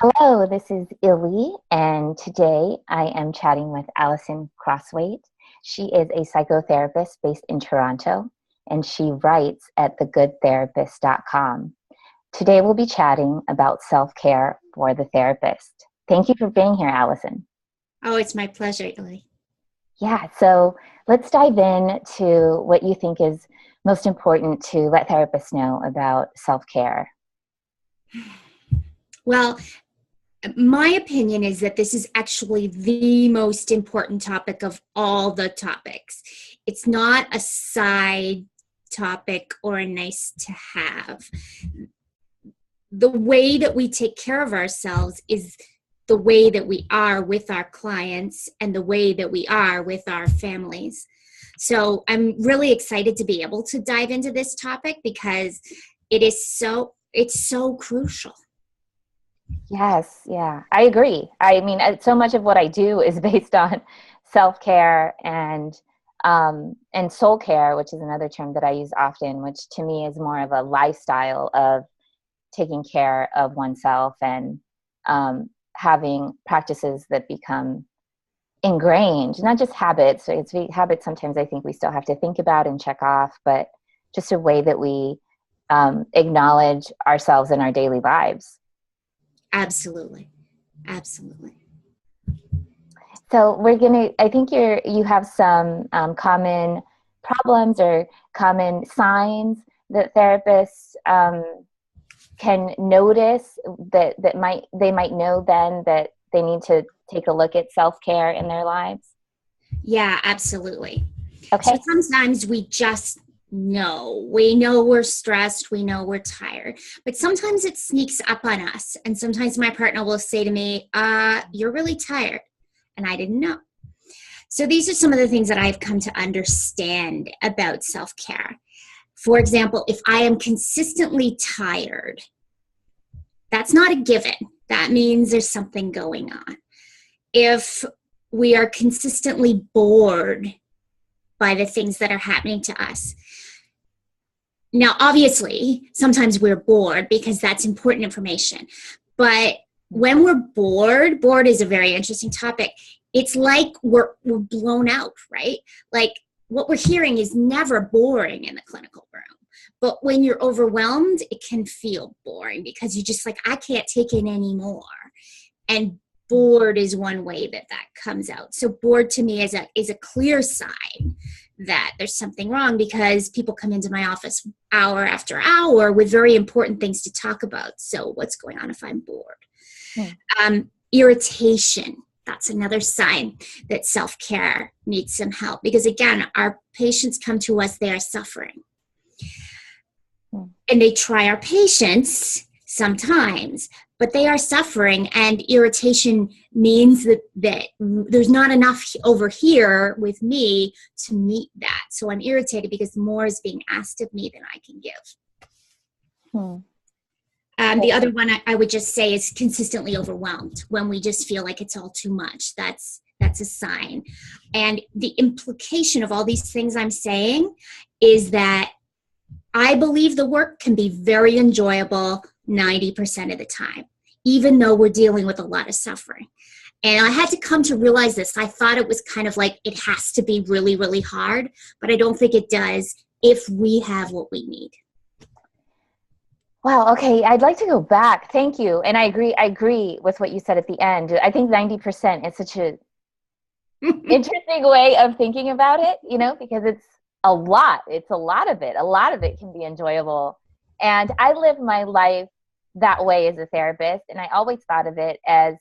Hello, this is Illy, and today I am chatting with Alison Crosthwait. She is a psychotherapist based in Toronto, and she writes at thegoodtherapist.com. Today we'll be chatting about self-care for the therapist. Thank you for being here, Alison. Oh, it's my pleasure, Illy. Yeah, so let's dive in to what you think is most important to let therapists know about self-care. Well, my opinion is that this is actually the most important topic of all the topics. It's not a side topic or a nice to have. The way that we take care of ourselves is the way that we are with our clients and the way that we are with our families. So I'm really excited to be able to dive into this topic because it's so crucial. Yes, yeah, I agree. I mean, so much of what I do is based on self-care and soul care, which is another term that I use often, which to me is more of a lifestyle of taking care of oneself and having practices that become ingrained, not just habits. It's habits sometimes I think we still have to think about and check off, but just a way that we acknowledge ourselves in our daily lives. Absolutely. Absolutely. So I think you have some common problems or common signs that therapists can notice they might know then that they need to take a look at self-care in their lives. Yeah, absolutely. So Okay. sometimes we just know. We know we're stressed. We know we're tired. But sometimes it sneaks up on us. And sometimes my partner will say to me, you're really tired. And I didn't know. So these are some of the things that I've come to understand about self-care. For example, if I am consistently tired, that's not a given. That means there's something going on. If we are consistently bored by the things that are happening to us. Now, obviously, sometimes we're bored because that's important information. But when we're bored is a very interesting topic. It's like we're blown out, right? Like what we're hearing is never boring in the clinical room. But when you're overwhelmed, it can feel boring because you're just like, I can't take it anymore. And bored is one way that comes out. So bored to me is a clear sign that there's something wrong because people come into my office hour after hour with very important things to talk about. So what's going on if I'm bored? Irritation. That's another sign that self-care needs some help because again, our patients come to us, they are suffering. And they try our patience sometimes, but they are suffering, and irritation means that there's not enough over here with me to meet that. So I'm irritated because more is being asked of me than I can give. The other one I would just say is consistently overwhelmed when we just feel like it's all too much. That's a sign. And the implication of all these things I'm saying is that I believe the work can be very enjoyable 90% of the time, even though we're dealing with a lot of suffering. And I had to come to realize this. I thought it was kind of like it has to be really, really hard, but I don't think it does if we have what we need. Wow. Okay. I'd like to go back. Thank you. And I agree with what you said at the end. I think 90% is such a interesting way of thinking about it, because it's a lot. It's a lot of it. A lot of it can be enjoyable. And I live my life that way as a therapist. And I always thought of it as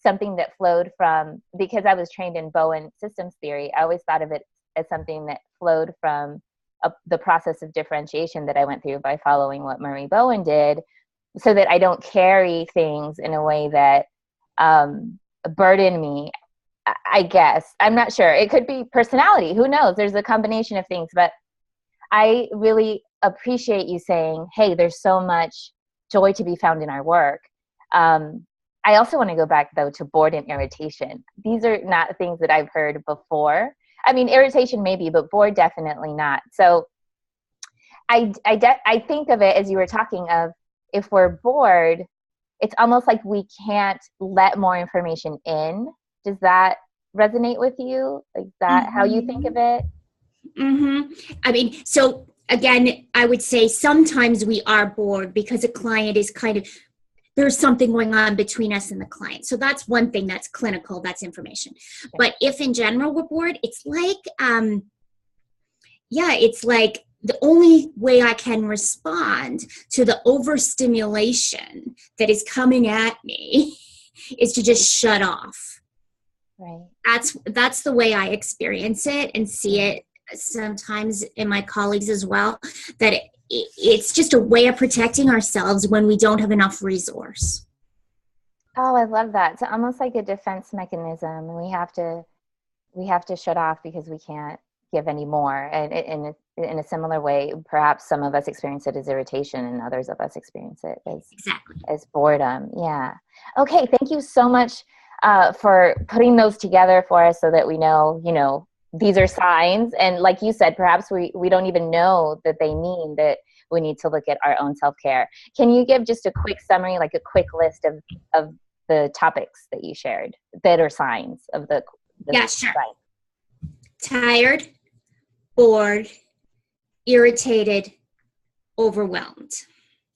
something that flowed from, because I was trained in Bowen systems theory, I always thought of it as something that flowed from the process of differentiation that I went through by following what Marie Bowen did, so that I don't carry things in a way that burden me. I guess. I'm not sure. It could be personality. Who knows? There's a combination of things. But I really appreciate you saying, hey, there's so much joy to be found in our work. I also want to go back, though, to bored and irritation. These are not things that I've heard before. I mean, irritation maybe, but bored definitely not. So I think of it as you were talking of, if we're bored, it's almost like we can't let more information in. Does that resonate with you? Like that, how you think of it? I mean, so again, I would say sometimes we are bored because a client is kind of, there's something going on between us and the client. So that's one thing that's clinical, that's information. Okay. But if in general we're bored, it's like, it's like the only way I can respond to the overstimulation that is coming at me is to just shut off. Right. That's the way I experience it and see it sometimes in my colleagues as well, that it's just a way of protecting ourselves when we don't have enough resource. Oh, I love that. It's almost like a defense mechanism. We have to shut off because we can't give any more. And in a similar way, perhaps some of us experience it as irritation and others of us experience it as boredom. Yeah. Okay. Thank you so much for putting those together for us so that we know, these are signs. And like you said, perhaps we don't even know that they mean that we need to look at our own self-care. Can you give just a quick summary, like a quick list of the topics that you shared that are signs of the yeah, sure. Signs? Tired, bored, irritated, overwhelmed.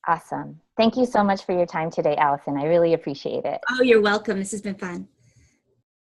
Awesome. Thank you so much for your time today, Alison. I really appreciate it. Oh, you're welcome. This has been fun.